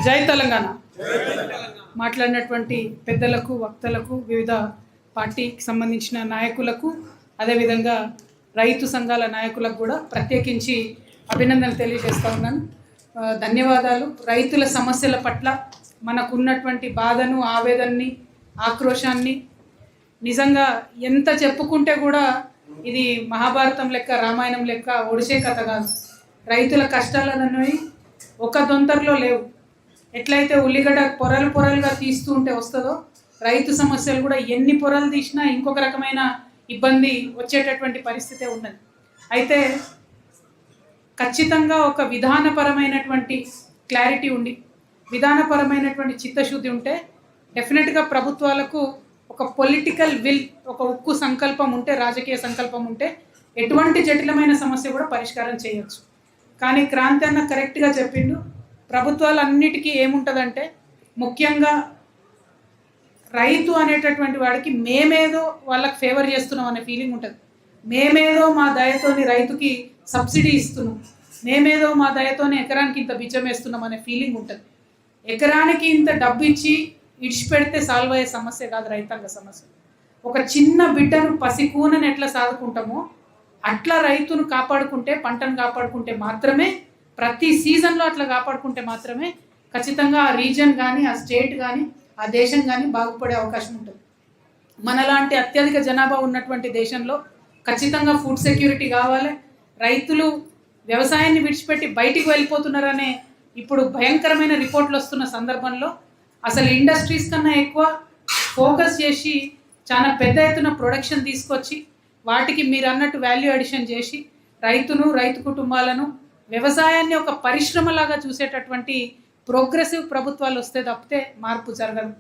జై తెలంగాణ మాట్లాడినటువంటి పెద్దలకు వక్తలకు వివిధ పార్టీకి సంబంధించిన నాయకులకు అదేవిధంగా రైతు సంఘాల నాయకులకు కూడా ప్రత్యేకించి అభినందనలు తెలియజేస్తా ఉన్నాను. ధన్యవాదాలు. రైతుల సమస్యల పట్ల మనకున్నటువంటి బాధను, ఆవేదనని, ఆక్రోశాన్ని నిజంగా ఎంత చెప్పుకుంటే కూడా ఇది మహాభారతం లెక్క, రామాయణం లెక్క ఒడిసే కథ కాదు. రైతుల కష్టాలన్నవి ఒక దొంతరలో లేవు. ఎట్లయితే ఉల్లిగడ్డ పొరలు పొరలుగా తీస్తూ ఉంటే వస్తుందో, రైతు సమస్యలు కూడా ఎన్ని పొరలు తీసినా ఇంకొక రకమైన ఇబ్బంది వచ్చేటటువంటి పరిస్థితే ఉన్నది. అయితే ఖచ్చితంగా ఒక విధానపరమైనటువంటి క్లారిటీ ఉండి, విధానపరమైనటువంటి చిత్తశుద్ధి ఉంటే డెఫినెట్గా ప్రభుత్వాలకు ఒక పొలిటికల్ విల్, ఒక ఉక్కు సంకల్పం ఉంటే, రాజకీయ సంకల్పం ఉంటే ఎటువంటి జటిలమైన సమస్య కూడా పరిష్కారం చేయవచ్చు. కానీ క్రాంతి అన్న కరెక్ట్గా చెప్పిండు. ప్రభుత్వాలన్నిటికీ ఏముంటుందంటే ముఖ్యంగా రైతు అనేటటువంటి వాడికి మేమేదో వాళ్ళకి ఫేవర్ చేస్తున్నాం అనే ఫీలింగ్ ఉంటుంది. మేమేదో మా దయతోని రైతుకి సబ్సిడీ ఇస్తున్నాం, మేమేదో మా దయతోని ఎకరానికి ఇంత బిచ్చం వేస్తున్నాం అనే ఫీలింగ్ ఉంటుంది. ఎకరానికి ఇంత డబ్బు ఇచ్చి ఇడిచిపెడితే సాల్వ్ అయ్యే సమస్య కాదు రైతాంగ సమస్య. ఒక చిన్న బిడ్డను, పసికూనని ఎట్లా సాదుకుంటామో అట్లా రైతును కాపాడుకుంటే, పంటను కాపాడుకుంటే మాత్రమే, ప్రతి సీజన్లో అట్లా కాపాడుకుంటే మాత్రమే ఖచ్చితంగా ఆ రీజన్ కానీ, ఆ స్టేట్ కానీ, ఆ దేశం కానీ బాగుపడే అవకాశం ఉంటుంది. మనలాంటి అత్యధిక జనాభా ఉన్నటువంటి దేశంలో ఖచ్చితంగా ఫుడ్ సెక్యూరిటీ కావాలి. రైతులు వ్యవసాయాన్ని విడిచిపెట్టి బయటికి వెళ్ళిపోతున్నారనే ఇప్పుడు భయంకరమైన రిపోర్ట్లు వస్తున్న సందర్భంలో అసలు ఇండస్ట్రీస్ కన్నా ఎక్కువ ఫోకస్ చేసి చాలా పెద్ద ఎత్తున ప్రొడక్షన్ తీసుకొచ్చి వాటికి మీరు అన్నట్టు వాల్యూ అడిషన్ చేసి రైతును, రైతు కుటుంబాలను, వ్యవసాయాన్ని ఒక పరిశ్రమలాగా చూసేటటువంటి ప్రోగ్రెసివ్ ప్రభుత్వాలు వస్తే తప్పితే మార్పు జరగదు.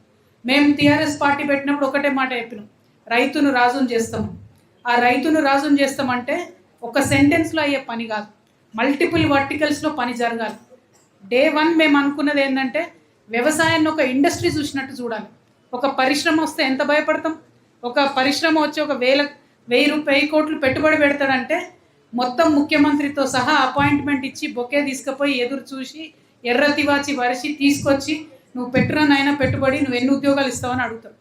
మేము టీఆర్ఎస్ పార్టీ పెట్టినప్పుడు ఒకటే మాట చెప్పినాం, రైతును రాజును చేస్తాము. ఆ రైతును రాజును చేస్తామంటే ఒక సెంటెన్స్లో అయ్యే పని కాదు, మల్టిపుల్ వర్టికల్స్లో పని జరగాలి. డే 1 మేము అనుకున్నది ఏంటంటే వ్యవసాయాన్ని ఒక ఇండస్ట్రీ చూసినట్టు చూడాలి. ఒక పరిశ్రమ వస్తే ఎంత భయపడతాం. ఒక పరిశ్రమ వచ్చి ఒక 1000 కోట్లు పెట్టుబడి పెడతాడంటే మొత్తం ముఖ్యమంత్రితో సహా అపాయింట్మెంట్ ఇచ్చి బొకే తీసుకుపోయి ఎదురు చూసి ఎర్ర తివాచి వరిచి తీసుకొచ్చి నువ్వు పెట్టురానైనా పెట్టుబడి, నువ్వు ఎన్ని ఉద్యోగాలు ఇస్తావని అడుగుతావు.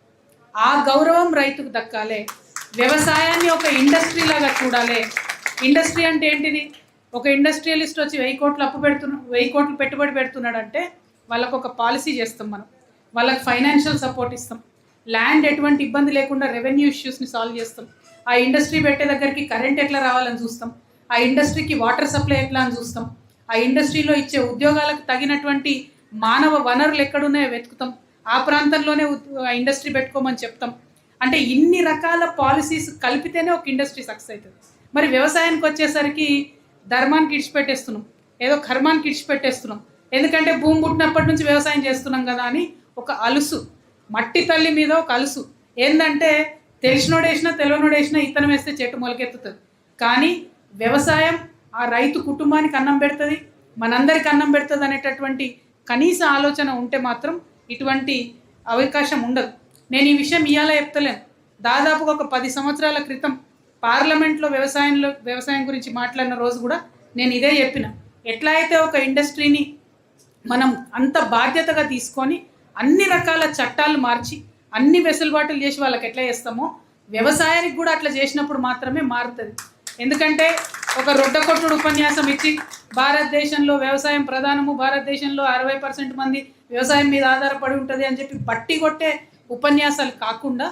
ఆ గౌరవం రైతుకు దక్కాలి. వ్యవసాయాన్ని ఒక ఇండస్ట్రీ లాగా చూడాలి. ఇండస్ట్రీ అంటే ఏంటిది? ఒక ఇండస్ట్రియలిస్ట్ వచ్చి 1000 కోట్లు 1000 కోట్లు పెట్టుబడి పెడుతున్నాడంటే వాళ్ళకు ఒక పాలసీ చేస్తాం, మనం వాళ్ళకి ఫైనాన్షియల్ సపోర్ట్ ఇస్తాం, ల్యాండ్ ఎటువంటి ఇబ్బంది లేకుండా రెవెన్యూ ఇష్యూస్ని సాల్వ్ చేస్తాం, ఆ ఇండస్ట్రీ పెట్టే దగ్గరికి కరెంట్ ఎట్లా రావాలని చూస్తాం, ఆ ఇండస్ట్రీకి వాటర్ సప్లై ఎట్లా అని చూస్తాం, ఆ ఇండస్ట్రీలో ఇచ్చే ఉద్యోగాలకు తగినటువంటి మానవ వనరులు ఎక్కడున్నాయో వెతుకుతాం, ఆ ప్రాంతంలోనే ఇండస్ట్రీ పెట్టుకోమని చెప్తాం. అంటే ఇన్ని రకాల పాలసీస్ కలిపితేనే ఒక ఇండస్ట్రీ సక్సెస్ అవుతుంది. మరి వ్యవసాయానికి వచ్చేసరికి ధర్మానికి ఇడిచిపెట్టేస్తున్నాం, ఏదో కర్మానికి ఇడిచిపెట్టేస్తున్నాం. ఎందుకంటే భూమి పుట్టినప్పటి నుంచి వ్యవసాయం చేస్తున్నాం కదా అని ఒక అలుసు, మట్టి తల్లి మీద ఒక అలుసు. ఏంటంటే తెలిసినోడేసినా తెలియనోడేసినా ఇత్తనం వేస్తే చెట్టు మొలకెత్తుతుంది. కానీ వ్యవసాయం ఆ రైతు కుటుంబానికి అన్నం పెడుతుంది, మనందరికి అన్నం పెడుతుంది అనేటటువంటి కనీస ఆలోచన ఉంటే మాత్రం ఇటువంటి అవకాశం ఉండదు. నేను ఈ విషయం ఇవాళ చెప్తలేను. దాదాపుగా ఒక 10 సంవత్సరాల క్రితం పార్లమెంట్లో వ్యవసాయం గురించి మాట్లాడిన రోజు కూడా నేను ఇదే చెప్పిన. ఎట్లా అయితే ఒక ఇండస్ట్రీని మనం అంత బాధ్యతగా తీసుకొని అన్ని రకాల చట్టాలు మార్చి అన్ని వెసులుబాటులు చేసి వాళ్ళకి ఎట్లా చేస్తామో వ్యవసాయానికి కూడా అట్లా చేసినప్పుడు మాత్రమే మారుతుంది. ఎందుకంటే ఒక రొడ్డకొట్టుడు ఉపన్యాసం ఇచ్చి భారతదేశంలో వ్యవసాయం ప్రధానము, భారతదేశంలో 60% మంది వ్యవసాయం మీద ఆధారపడి ఉంటుంది అని చెప్పి బట్టి కొట్టే ఉపన్యాసాలు కాకుండా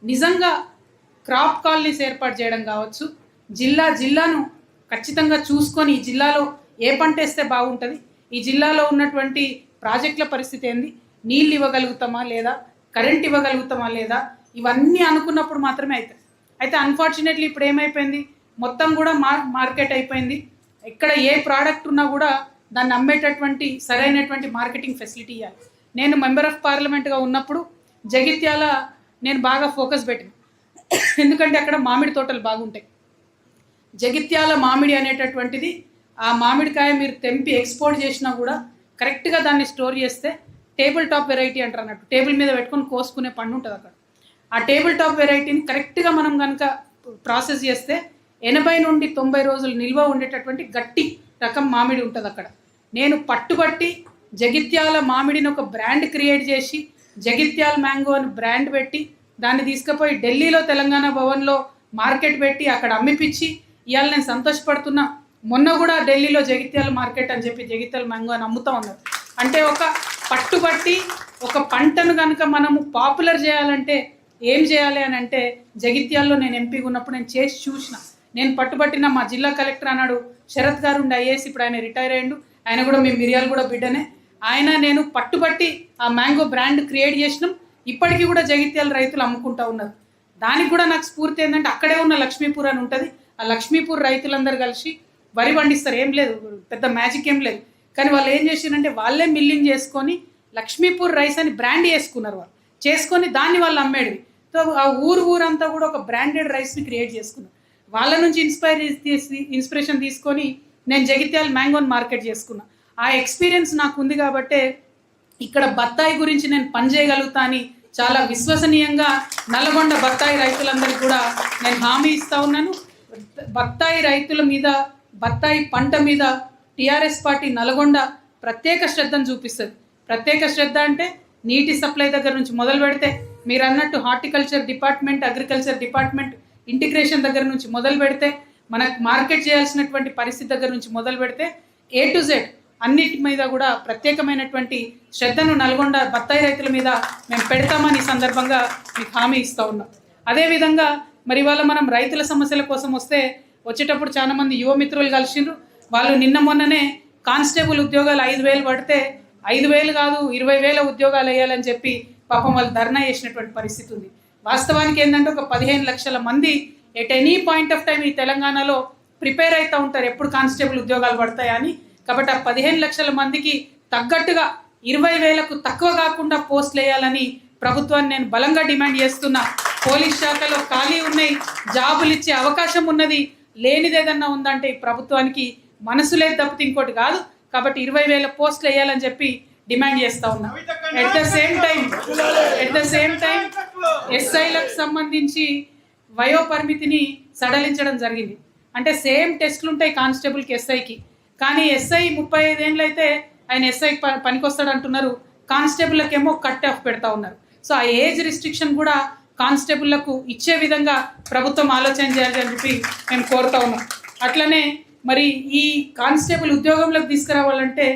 నిజంగా క్రాప్ కాలనీస్ ఏర్పాటు చేయడం కావచ్చు, జిల్లాను ఖచ్చితంగా చూసుకొని ఈ జిల్లాలో ఏ పంట వేస్తే బాగుంటుంది, ఈ జిల్లాలో ఉన్నటువంటి ప్రాజెక్టుల పరిస్థితి ఏంది, నీళ్ళు ఇవ్వగలుగుతామా లేదా, కరెంట్ ఇవ్వగలుగుతామా లేదా, ఇవన్నీ అనుకున్నప్పుడు మాత్రమే అవుతుంది. అయితే అన్ఫార్చునేట్లీ ఇప్పుడు ఏమైపోయింది, మొత్తం కూడా మార్కెట్ అయిపోయింది. ఎక్కడ ఏ ప్రోడక్ట్ ఉన్నా కూడా దాన్ని అమ్మేటటువంటి సరైనటువంటి మార్కెటింగ్ ఫెసిలిటీ ఇవ్వాలి. నేను మెంబర్ ఆఫ్ పార్లమెంట్గా ఉన్నప్పుడు జగిత్యాల నేను బాగా ఫోకస్ పెట్టిన, ఎందుకంటే అక్కడ మామిడి తోటలు బాగుంటాయి. జగిత్యాల మామిడి అనేటటువంటిది, ఆ మామిడికాయ మీరు తెంపి ఎక్స్పోర్ట్ చేసినా కూడా కరెక్ట్గా దాన్ని స్టోర్ చేస్తే టేబుల్ టాప్ వెరైటీ అంటారు అన్నట్టు, టేబుల్ మీద పెట్టుకొని కోసుకునే పండు ఉంటుంది అక్కడ. ఆ టేబుల్ టాప్ వెరైటీని కరెక్ట్గా మనం కనుక ప్రాసెస్ చేస్తే 80 నుండి 90 రోజులు నిల్వ ఉండేటటువంటి గట్టి రకం మామిడి ఉంటుంది అక్కడ. నేను పట్టుబట్టి జగిత్యాల మామిడిని ఒక బ్రాండ్ క్రియేట్ చేసి జగిత్యాల మ్యాంగో అని బ్రాండ్ పెట్టి దాన్ని తీసుకుపోయి ఢిల్లీలో తెలంగాణ భవన్లో మార్కెట్ పెట్టి అక్కడ అమ్మిపించి ఇవాళ నేను సంతోషపడుతున్నా. మొన్న కూడా ఢిల్లీలో జగిత్యాల మార్కెట్ అని చెప్పి జగిత్యాల మ్యాంగో అని అమ్ముతూ ఉన్నారు. అంటే ఒక పట్టుబట్టి ఒక పంటను కనుక మనము పాపులర్ చేయాలంటే ఏం చేయాలి అని అంటే, జగిత్యాల్లో నేను ఎంపీగా ఉన్నప్పుడు నేను చేసి చూసిన. నేను పట్టుబట్టిన మా జిల్లా కలెక్టర్ అన్నాడు శరత్ గారు ఉండి ఐఏఎస్, ఇప్పుడు ఆయన రిటైర్ అయ్యిండు. ఆయన కూడా మేము మిర్యాలు కూడా బిడ్డనే. ఆయన నేను పట్టుబట్టి ఆ మ్యాంగో బ్రాండ్ క్రియేట్ చేసినాం. ఇప్పటికీ కూడా జగిత్యాల రైతులు అమ్ముకుంటూ ఉన్నారు. దానికి కూడా నాకు స్ఫూర్తి ఏంటంటే, అక్కడే ఉన్న లక్ష్మీపూర్ అని ఉంటుంది. ఆ లక్ష్మీపూర్ రైతులందరూ కలిసి వరి పండిస్తారు. ఏం లేదు, పెద్ద మ్యాజిక్ ఏం లేదు. కానీ వాళ్ళు ఏం చేసినారంటే, వాళ్ళే మిల్లింగ్ చేసుకొని లక్ష్మీపూర్ రైస్ అని బ్రాండ్ చేసుకున్నారు. వాళ్ళు చేసుకొని దాన్ని వాళ్ళు అమ్మేది. సో ఆ ఊరంతా కూడా ఒక బ్రాండెడ్ రైస్ని క్రియేట్ చేసుకున్నారు. వాళ్ళ నుంచి ఇన్స్పిరేషన్ తీసుకొని నేను జగిత్యాల మ్యాంగోని మార్కెట్ చేసుకున్నా. ఆ ఎక్స్పీరియన్స్ నాకు ఉంది కాబట్టే ఇక్కడ బత్తాయి గురించి నేను పనిచేయగలుగుతా అని చాలా విశ్వసనీయంగా నల్గొండ బత్తాయి రైతులందరికీ కూడా నేను హామీ ఇస్తూ ఉన్నాను. బత్తాయి రైతుల మీద, బత్తాయి పంట మీద టీఆర్ఎస్ పార్టీ నల్గొండ ప్రత్యేక శ్రద్ధను చూపిస్తుంది. ప్రత్యేక శ్రద్ధ అంటే నీటి సప్లై దగ్గర నుంచి మొదలు పెడితే, మీరు అన్నట్టు horticulture department, agriculture department integration దగ్గర నుంచి మొదలు పెడితే, మనకు మార్కెట్ చేయాల్సినటువంటి పరిస్థితి దగ్గర నుంచి మొదలు పెడితే A to Z అన్నిటి మీద కూడా ప్రత్యేకమైనటువంటి శ్రద్ధను నల్గొండ బత్తాయి రైతుల మీద మేము పెడతామని సందర్భంగా మీకు హామీ ఇస్తూ ఉన్నాం. అదేవిధంగా మరి ఇవాళ మనం రైతుల సమస్యల కోసం వచ్చేటప్పుడు చాలామంది యువమిత్రులు కలిసిండ్రు. వాళ్ళు నిన్న మొన్ననే కానిస్టేబుల్ ఉద్యోగాలు 5,000 పడితే 5,000 కాదు 20,000 ఉద్యోగాలు వేయాలని చెప్పి పాపం వాళ్ళు ధర్నా చేసినటువంటి పరిస్థితి ఉంది. వాస్తవానికి ఏంటంటే ఒక 15 లక్షల మంది at any point of time ఈ తెలంగాణలో ప్రిపేర్ అవుతూ ఉంటారు ఎప్పుడు కానిస్టేబుల్ ఉద్యోగాలు పడతాయని. కాబట్టి ఆ 15 లక్షల మందికి తగ్గట్టుగా 20,000కు తక్కువ కాకుండా పోస్టులు వేయాలని ప్రభుత్వాన్ని నేను బలంగా డిమాండ్ చేస్తున్నా. పోలీస్ శాఖలో ఖాళీ ఉన్నాయి, జాబులు ఇచ్చే అవకాశం ఉన్నది. లేనిది ఏదన్నా ఉందంటే ఈ ప్రభుత్వానికి మనసు లేదు తప్పితే ఇంకోటి కాదు. కాబట్టి 20,000 పోస్టులు వేయాలని చెప్పి డిమాండ్ చేస్తూ ఉన్నా. ఎట్ ద సేమ్ టైం ఎస్ఐలకు సంబంధించి వయో పరిమితిని సడలించడం జరిగింది. అంటే సేమ్ టెస్టులు ఉంటాయి కానిస్టేబుల్కి, ఎస్ఐకి. కానీ ఎస్ఐ 35 ఏళ్ళు అయితే ఆయన ఎస్ఐ పనికొస్తాడు అంటున్నారు. కానిస్టేబుల్లకు ఏమో కట్ ఆఫ్ పెడతా ఉన్నారు. సో ఆ ఏజ్ రిస్ట్రిక్షన్ కూడా కానిస్టేబుల్లకు ఇచ్చే విధంగా ప్రభుత్వం ఆలోచన చేయాలని చెప్పి మేము కోరుతా ఉన్నాం. అట్లనే మరి ఈ కానిస్టేబుల్ ఉద్యోగంలోకి తీసుకురావాలంటే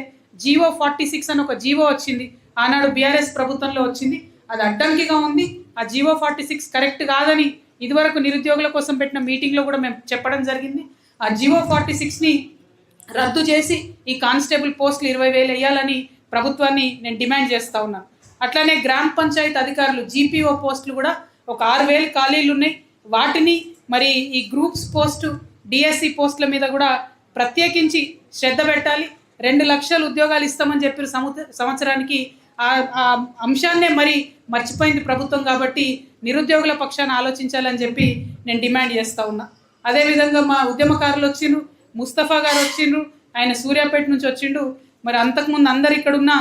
జీవో 46 అని ఒక జీవో వచ్చింది. ఆనాడు బీఆర్ఎస్ ప్రభుత్వంలో వచ్చింది. అది అడ్డంకిగా ఉంది. ఆ జీవో 46 కరెక్ట్ కాదని ఇదివరకు నిరుద్యోగుల కోసం పెట్టిన మీటింగ్లో కూడా మేము చెప్పడం జరిగింది. ఆ జీవో 46ని రద్దు చేసి ఈ కానిస్టేబుల్ పోస్టులు 20,000 వేయాలని ప్రభుత్వాన్ని నేను డిమాండ్ చేస్తూ ఉన్నాను. అట్లానే గ్రామ పంచాయతీ అధికారులు GPO పోస్టులు కూడా ఒక 6,000 ఖాళీలు ఉన్నాయి. వాటిని మరి ఈ గ్రూప్స్ పోస్టు, DSC పోస్టుల మీద కూడా ప్రత్యేకించి శ్రద్ధ పెట్టాలి. 2 లక్షల ఉద్యోగాలు ఇస్తామని చెప్పి సంవత్సరానికి ఆ అంశాన్నే మరి మర్చిపోయింది ప్రభుత్వం. కాబట్టి నిరుద్యోగుల పక్షాన ఆలోచించాలని చెప్పి నేను డిమాండ్ చేస్తూ ఉన్నా. అదేవిధంగా మా ఉద్యమకారులు వచ్చిండ్రు, ముస్తఫా గారు వచ్చిండ్రు, ఆయన సూర్యాపేట నుంచి వచ్చిండు. మరి అంతకుముందు అందరు ఇక్కడున్న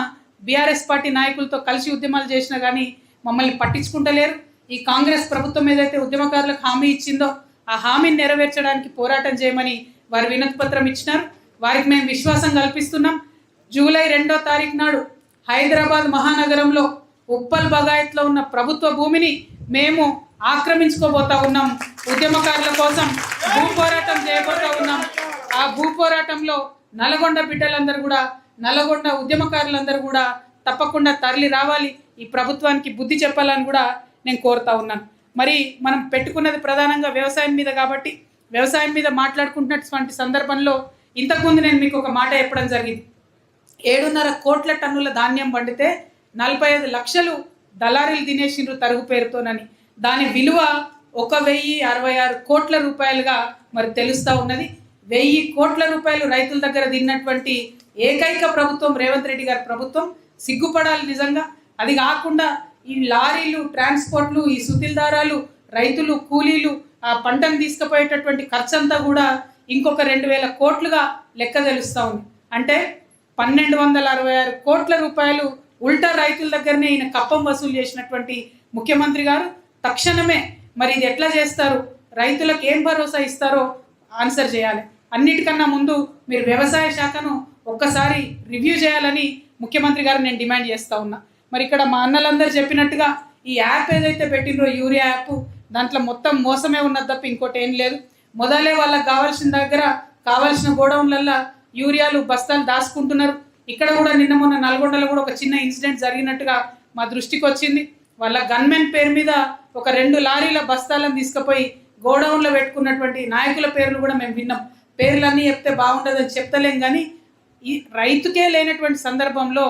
బీఆర్ఎస్ పార్టీ నాయకులతో కలిసి ఉద్యమాలు చేసినా కానీ మమ్మల్ని పట్టించుకుంటలేరు. ఈ కాంగ్రెస్ ప్రభుత్వం ఏదైతే ఉద్యమకారులకు హామీ ఇచ్చిందో ఆ హామీని నెరవేర్చడానికి పోరాటం చేయమని వారు వినతి పత్రం ఇచ్చినారు. వారికి మేము విశ్వాసం కల్పిస్తున్నాం. జూలై 2వ తారీఖు నాడు హైదరాబాద్ మహానగరంలో ఉప్పల్ బగాయత్లో ఉన్న ప్రభుత్వ భూమిని మేము ఆక్రమించుకోబోతా ఉన్నాం. ఉద్యమకారుల కోసం భూపోరాటం చేయబోతా ఉన్నాం. ఆ భూపోరాటంలో నల్గొండ బిడ్డలందరూ కూడా, నల్గొండ ఉద్యమకారులందరూ కూడా తప్పకుండా తరలి రావాలి. ఈ ప్రభుత్వానికి బుద్ధి చెప్పాలని కూడా నేను కోరుతా ఉన్నాను. మరి మనం పెట్టుకున్నది ప్రధానంగా వ్యవసాయం మీద కాబట్టి వ్యవసాయం మీద మాట్లాడుకుంటున్నటువంటి సందర్భంలో ఇంతకుముందు నేను మీకు ఒక మాట చెప్పడం జరిగింది. 7.5 కోట్ల టన్నుల ధాన్యం పండితే 45 లక్షలు దళారీలు తినేసిండ్రు తరుగు పేరుతోనని. దాని విలువ 1,066 కోట్ల రూపాయలుగా మరి తెలుస్తూ ఉన్నది. 1,000 కోట్ల రూపాయలు రైతుల దగ్గర తిన్నటువంటి ఏకైక ప్రభుత్వం రేవంత్ రెడ్డి గారి ప్రభుత్వం. సిగ్గుపడాలి నిజంగా. అది కాకుండా ఈ లారీలు, ట్రాన్స్పోర్ట్లు, ఈ సుతిల్దారాలు, రైతులు, కూలీలు, ఆ పంటను తీసుకుపోయేటటువంటి ఖర్చంతా కూడా ఇంకొక 2,000 కోట్లుగా లెక్క తెలుస్తూ ఉంది. అంటే 1,266 కోట్ల రూపాయలు ఉల్టా రైతుల దగ్గరనే ఈయన కప్పం వసూలు చేసినటువంటి ముఖ్యమంత్రి గారు తక్షణమే మరి ఇది ఎట్లా చేస్తారు, రైతులకు ఏం భరోసా ఇస్తారో ఆన్సర్ చేయాలి. అన్నిటికన్నా ముందు మీరు వ్యవసాయ శాఖను ఒక్కసారి రివ్యూ చేయాలని ముఖ్యమంత్రి గారు నేను డిమాండ్ చేస్తూ ఉన్నా. మరి ఇక్కడ మా అన్నలందరూ చెప్పినట్టుగా ఈ యాప్ ఏదైతే పెట్టినరో యూరియా యాప్, దాంట్లో మొత్తం మోసమే ఉన్నది తప్ప ఇంకోటి ఏం లేదు. మొదలే వాళ్ళకి కావాల్సిన దగ్గర కావాల్సిన గోడౌన్లల్లో యూరియాలు బస్తాలు దాచుకుంటున్నారు. ఇక్కడ కూడా నిన్న మొన్న నల్గొండలో కూడా ఒక చిన్న ఇన్సిడెంట్ జరిగినట్టుగా మా దృష్టికి వచ్చింది. వాళ్ళ గన్మెన్ పేరు మీద ఒక 2 లారీల బస్తాలను తీసుకుపోయి గోడౌన్లో పెట్టుకున్నటువంటి నాయకుల పేర్లు కూడా మేము విన్నాం. పేర్లన్నీ చెప్తే బాగుండదని చెప్తలేం, కానీ ఈ రైతుకే లేనటువంటి సందర్భంలో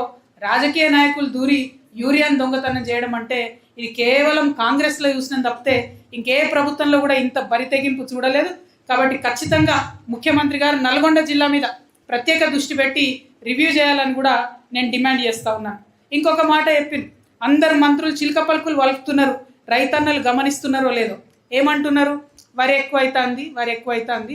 రాజకీయ నాయకులు దూరి యూరియాను దొంగతనం చేయడం అంటే ఇది కేవలం కాంగ్రెస్లో చూసిన తప్పితే ఇంకే ప్రభుత్వంలో కూడా ఇంత బరితెగింపు చూడలేదు. కాబట్టి ఖచ్చితంగా ముఖ్యమంత్రి గారు నల్గొండ జిల్లా మీద ప్రత్యేక దృష్టి పెట్టి రివ్యూ చేయాలని కూడా నేను డిమాండ్ చేస్తూ ఉన్నాను. ఇంకొక మాట చెప్పింది, అందరు మంత్రులు చిలక పలుకులు వలుపుతున్నారు, రైతన్నలు గమనిస్తున్నారో లేదో. ఏమంటున్నారు? వరి ఎక్కువైతుంది,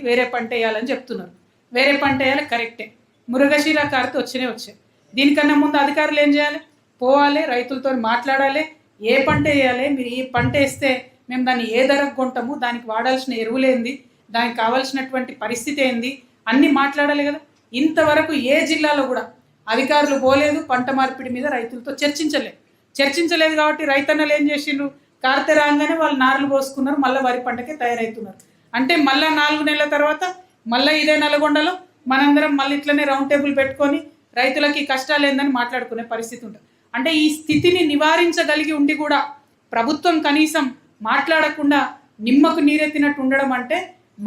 వేరే పంట వేయాలని చెప్తున్నారు. వేరే పంట వేయాలి, కరెక్టే. మృగశిర కార్తె వచ్చాయి. దీనికన్నా ముందు అధికారులు ఏం చేయాలి? పోవాలి, రైతులతో మాట్లాడాలి. ఏ పంట వేయాలి, మీరు ఈ పంట వేస్తే మేము దాన్ని ఏ ధరకు కొంటాము, దానికి వాడాల్సిన ఎరువులేంది, దానికి కావాల్సినటువంటి పరిస్థితి ఏంది, అన్నీ మాట్లాడాలి కదా. ఇంతవరకు ఏ జిల్లాలో కూడా అధికారులు పోలేదు, పంట మార్పిడి మీద రైతులతో చర్చించలేదు కాబట్టి రైతన్నలు ఏం చేసిండ్రు? కార్తె రాగానే వాళ్ళు నారులు పోసుకున్నారు, మళ్ళీ వరి పంటకే తయారవుతున్నారు. అంటే మళ్ళీ 4 నెలల తర్వాత మళ్ళీ ఇదే నల్గొండలో మనందరం మళ్ళీ ఇట్లనే రౌండ్ టేబుల్ పెట్టుకొని రైతులకి కష్టాలు ఏందని మాట్లాడుకునే పరిస్థితి ఉంటుంది. అంటే ఈ స్థితిని నివారించగలిగి ఉండి కూడా ప్రభుత్వం కనీసం మాట్లాడకుండా నిమ్మకు నీరెత్తినట్టు ఉండడం అంటే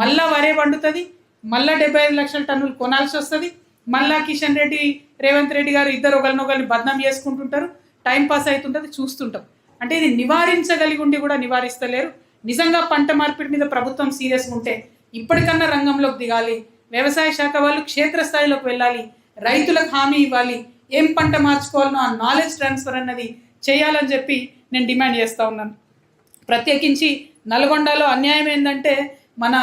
మళ్ళా వరే పండుతుంది, మళ్ళా 75 లక్షల టన్నులు కొనాల్సి వస్తుంది, మళ్ళా కిషన్ రెడ్డి రేవంత్ రెడ్డి గారు ఇద్దరు ఒకరినొకరిని బద్నాం చేసుకుంటుంటారు, టైంపాస్ అవుతుంటుంది, చూస్తుంటాం. అంటే ఇది నివారించగలిగి ఉండి కూడా నివారిస్తలేరు. నిజంగా పంట మార్పిడి మీద ప్రభుత్వం సీరియస్గా ఉంటే ఇప్పటికన్నా రంగంలోకి దిగాలి. వ్యవసాయ శాఖ వాళ్ళు క్షేత్రస్థాయిలోకి వెళ్ళాలి, రైతులకు హామీ ఇవ్వాలి, ఏం పంట మార్చుకోవాలనో ఆ నాలెడ్జ్ ట్రాన్స్ఫర్ అన్నది చేయాలని చెప్పి నేను డిమాండ్ చేస్తూ ఉన్నాను. ప్రత్యేకించి నల్గొండలో అన్యాయం ఏంటంటే మన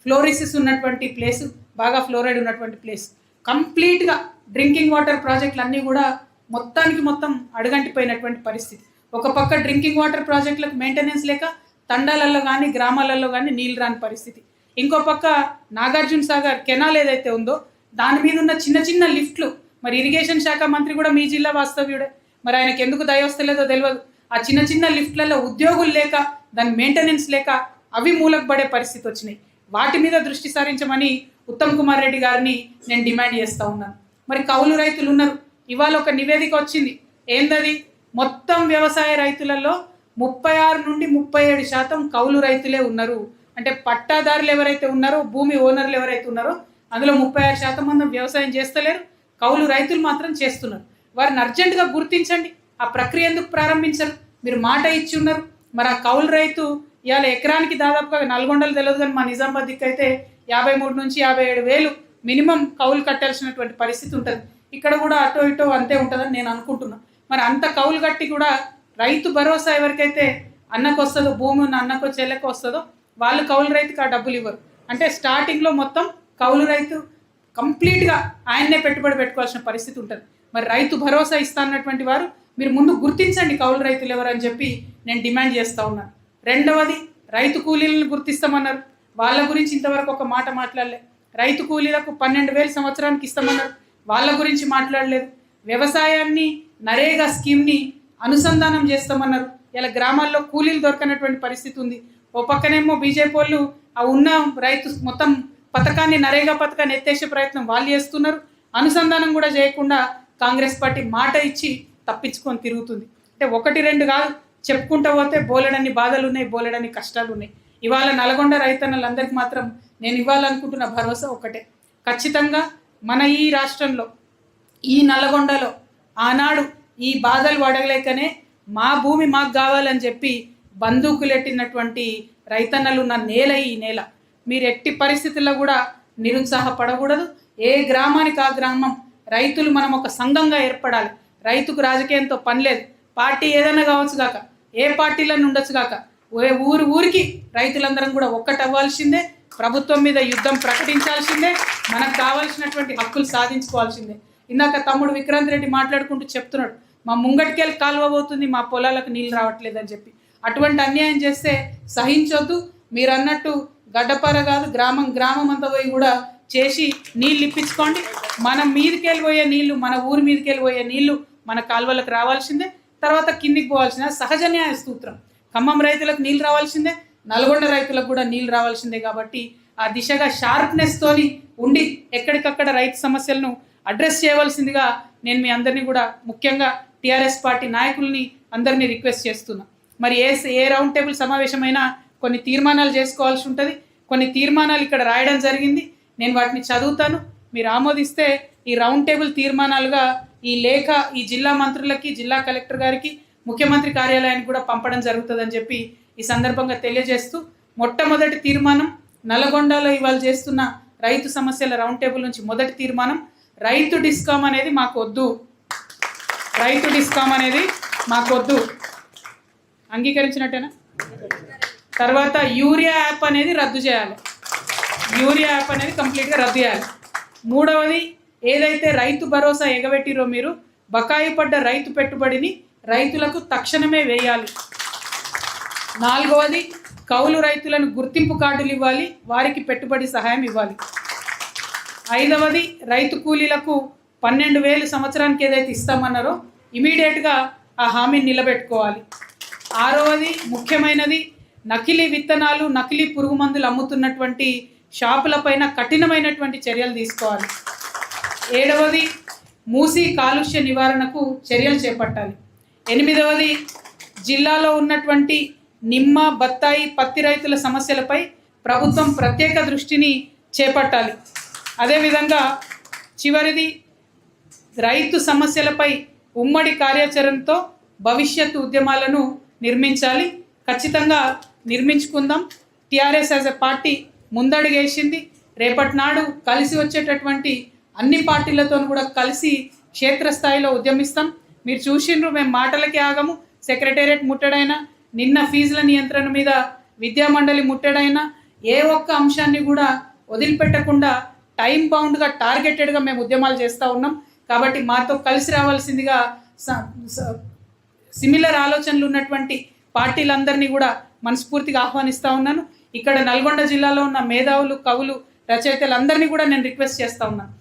ఫ్లోరిసిస్ ఉన్నటువంటి ప్లేసు, బాగా ఫ్లోరైడ్ ఉన్నటువంటి ప్లేస్, కంప్లీట్గా డ్రింకింగ్ వాటర్ ప్రాజెక్టులు అన్నీ కూడా మొత్తం అడుగంటిపోయినటువంటి పరిస్థితి. ఒక పక్క డ్రింకింగ్ వాటర్ ప్రాజెక్టులకు మెయింటెనెన్స్ లేక తండాలలో కానీ గ్రామాలలో కానీ నీళ్ళు రాని పరిస్థితి. ఇంకో పక్క నాగార్జున సాగర్ కెనాల్ ఏదైతే ఉందో దాని మీద ఉన్న చిన్న లిఫ్ట్లు, మరి ఇరిగేషన్ శాఖ మంత్రి కూడా మీ జిల్లా వాస్తవ్యుడే, మరి ఆయనకు ఎందుకు దయ వస్తలేదో తెలియదు. ఆ చిన్న లిఫ్ట్లలో ఉద్యోగులు లేక, దాని మెయింటెనెన్స్ లేక అవి మూలకు పడే పరిస్థితి వచ్చినాయి. వాటి మీద దృష్టి సారించమని ఉత్తమ్ కుమార్ రెడ్డి గారిని నేను డిమాండ్ చేస్తూ ఉన్నాను. మరి కౌలు రైతులు ఉన్నారు, ఇవాళ ఒక నివేదిక వచ్చింది. ఏందది? మొత్తం వ్యవసాయ రైతులలో 36 నుండి 37% కౌలు రైతులే ఉన్నారు. అంటే పట్టాదారులు ఎవరైతే ఉన్నారో, భూమి ఓనర్లు ఎవరైతే ఉన్నారో అందులో 36% మంది వ్యవసాయం చేస్తలేరు, కౌలు రైతులు మాత్రం చేస్తున్నారు. వారిని అర్జెంటుగా గుర్తించండి. ఆ ప్రక్రియ ఎందుకు ప్రారంభించరు? మీరు మాట ఇచ్చి ఉన్నారు. మరి ఆ కౌలు రైతు ఇవాళ ఎకరానికి దాదాపుగా నల్గొండలు తెలియదు కానీ మా నిజామాబాద్ దిక్కు అయితే 53 నుంచి 57 వేలు మినిమం కౌలు కట్టాల్సినటువంటి పరిస్థితి ఉంటుంది. ఇక్కడ కూడా అటో ఇటో అంతే ఉంటుందని నేను అనుకుంటున్నాను. మరి అంత కౌలు కట్టి కూడా రైతు భరోసా ఎవరికైతే అన్నకు వస్తుందో, భూమి ఉన్న అన్నకో చెల్లెకో వస్తుందో వాళ్ళు కౌలు రైతుకి ఆ డబ్బులు ఇవ్వరు. అంటే స్టార్టింగ్లో మొత్తం కౌలు రైతు కంప్లీట్గా ఆయన్నే పెట్టుబడి పెట్టుకోవాల్సిన పరిస్థితి ఉంటుంది. మరి రైతు భరోసా ఇస్తా అన్నటువంటి వారు మీరు ముందు గుర్తించండి కౌలు రైతులు ఎవరని చెప్పి నేను డిమాండ్ చేస్తూ ఉన్నాను. రెండవది, రైతు కూలీలను గుర్తిస్తామన్నారు, వాళ్ళ గురించి ఇంతవరకు ఒక మాట మాట్లాడలేదు. రైతు కూలీలకు 12,000 సంవత్సరానికి ఇస్తామన్నారు, వాళ్ళ గురించి మాట్లాడలేదు. వ్యవసాయాన్ని నరేగా స్కీమ్ని అనుసంధానం చేస్తామన్నారు, ఇలా గ్రామాల్లో కూలీలు దొరకనటువంటి పరిస్థితి ఉంది. ఓ పక్కనేమో బీజేపీ వాళ్ళు ఆ ఉన్న రైతు మొత్తం పథకాన్ని, నరేగా పథకాన్ని ఎత్తేసే ప్రయత్నం వాళ్ళు చేస్తున్నారు. అనుసంధానం కూడా చేయకుండా కాంగ్రెస్ పార్టీ మాట ఇచ్చి తప్పించుకొని తిరుగుతుంది. అంటే 1-2 కాదు, చెప్పుకుంటూ పోతే బోలెడన్ని బాధలు ఉన్నాయి, బోలెడన్ని కష్టాలు ఉన్నాయి. ఇవాళ నల్గొండ రైతన్నలందరికీ మాత్రం నేను ఇవ్వాలనుకుంటున్న భరోసా ఒకటే, ఖచ్చితంగా మన ఈ రాష్ట్రంలో, ఈ నల్గొండలో ఆనాడు ఈ బాధలు పడలేకనే మా భూమి మాకు కావాలని చెప్పి బందూకులెట్టినటువంటి రైతన్నలు ఉన్న నేల ఈ నేల. మీరు ఎట్టి పరిస్థితుల్లో కూడా నిరుత్సాహపడకూడదు. ఏ గ్రామానికి ఆ గ్రామం రైతులు మనం ఒక సంఘంగా ఏర్పడాలి. రైతుకు రాజకీయంతో పని లేదు, పార్టీ ఏదైనా కావచ్చు కాక, ఏ పార్టీలను ఉండొచ్చు కాక, ఊరికి రైతులందరం కూడా ఒక్కటవ్వాల్సిందే, ప్రభుత్వం మీద యుద్ధం ప్రకటించాల్సిందే, మనకు కావాల్సినటువంటి హక్కులు సాధించుకోవాల్సిందే. ఇందాక తమ్ముడు విక్రాంత్ రెడ్డి మాట్లాడుకుంటూ చెప్తున్నాడు, మా ముంగటికెళ్ళి కాలువ పోతుంది, మా పొలాలకు నీళ్ళు రావట్లేదని చెప్పి. అటువంటి అన్యాయం చేస్తే సహించొద్దు. మీరు అన్నట్టు గడ్డపార కాదు, గ్రామం అంతా పోయి కూడా చేసి నీళ్ళు ఇప్పించుకోండి. మన మీదకి వెళ్ళిపోయే నీళ్లు, మన ఊరి మీదకి వెళ్ళిపోయే నీళ్లు మన కాలువలకు రావాల్సిందే, తర్వాత కిందికి పోవాల్సిందే. సహజ న్యాయ సూత్రం. ఖమ్మం రైతులకు నీళ్ళు రావాల్సిందే, నల్గొండ రైతులకు కూడా నీళ్ళు రావాల్సిందే. కాబట్టి ఆ దిశగా షార్ప్నెస్తోని ఉండి ఎక్కడికక్కడ రైతు సమస్యలను అడ్రస్ చేయవలసిందిగా నేను మీ అందరినీ కూడా, ముఖ్యంగా టీఆర్ఎస్ పార్టీ నాయకుల్ని అందరినీ రిక్వెస్ట్ చేస్తున్నా. మరి ఏ రౌండ్ టేబుల్ సమావేశమైనా కొన్ని తీర్మానాలు చేసుకోవాల్సి ఉంటుంది. కొన్ని తీర్మానాలు ఇక్కడ రాయడం జరిగింది, నేను వాటిని చదువుతాను, మీరు ఆమోదిస్తే ఈ రౌండ్ టేబుల్ తీర్మానాలుగా ఈ లేఖ ఈ జిల్లా మంత్రులకి, జిల్లా కలెక్టర్ గారికి, ముఖ్యమంత్రి కార్యాలయానికి కూడా పంపడం జరుగుతుందని చెప్పి ఈ సందర్భంగా తెలియజేస్తూ, మొట్టమొదటి తీర్మానం నల్గొండలో ఇవాళ చేస్తున్న రైతు సమస్యల రౌండ్ టేబుల్ నుంచి మొదటి తీర్మానం, రైతు డిస్కామ్ అనేది మాకు వద్దు, రైతు డిస్కామ్ అనేది మాకు వద్దు. అంగీకరించినట్టేనా? తర్వాత యూరియా యాప్ అనేది రద్దు చేయాలి, యూరియా యాప్ అనేది కంప్లీట్గా రద్దు చేయాలి. మూడవది, ఏదైతే రైతు భరోసా ఎగబెట్టిరో మీరు, బకాయి పడ్డ రైతు పెట్టుబడిని రైతులకు తక్షణమే వేయాలి. నాలుగవది, కౌలు రైతులను గుర్తింపు కార్డులు ఇవ్వాలి, వారికి పెట్టుబడి సహాయం ఇవ్వాలి. ఐదవది, రైతు కూలీలకు 12,000 సంవత్సరానికి ఏదైతే ఇస్తామన్నారో ఇమీడియట్గా ఆ హామీని నిలబెట్టుకోవాలి. ఆరవది, ముఖ్యమైనది, నకిలీ విత్తనాలు, నకిలీ పురుగు మందులు అమ్ముతున్నటువంటి షాపులపైన కఠినమైనటువంటి చర్యలు తీసుకోవాలి. ఏడవది, మూసి కాలుష్య నివారణకు చర్యలు చేపట్టాలి. ఎనిమిదవది, జిల్లాలో ఉన్నటువంటి నిమ్మ, బత్తాయి, పత్తి రైతుల సమస్యలపై ప్రభుత్వం ప్రత్యేక దృష్టిని చేపట్టాలి. అదేవిధంగా చివరిది, రైతు సమస్యలపై ఉమ్మడి కార్యాచరణతో భవిష్యత్తు ఉద్యమాలను నిర్మించాలి. ఖచ్చితంగా నిర్మించుకుందాం. టీఆర్ఎస్ యాజ్ ఎ పార్టీ ముందడుగేసింది. రేపటి నాడు కలిసి వచ్చేటటువంటి అన్ని పార్టీలతో కూడా కలిసి క్షేత్రస్థాయిలో ఉద్యమిస్తాం. మీరు చూసిండ్రు, మేము మాటలకి ఆగము. సెక్రటేరియట్ ముట్టడైనా, నిన్న ఫీజుల నియంత్రణ మీద విద్యామండలి ముట్టడైనా, ఏ ఒక్క అంశాన్ని కూడా వదిలిపెట్టకుండా టైం బౌండ్గా, టార్గెటెడ్గా మేము ఉద్యమాలు చేస్తూ ఉన్నాం. కాబట్టి మాతో కలిసి రావాల్సిందిగా సిమిలర్ ఆలోచనలు ఉన్నటువంటి పార్టీలందరినీ కూడా మనస్ఫూర్తిగా ఆహ్వానిస్తూ ఉన్నాను. ఇక్కడ నల్గొండ జిల్లాలో ఉన్న మేధావులు, కవులు, రచయితలందరినీ కూడా నేను రిక్వెస్ట్ చేస్తూ ఉన్నాను.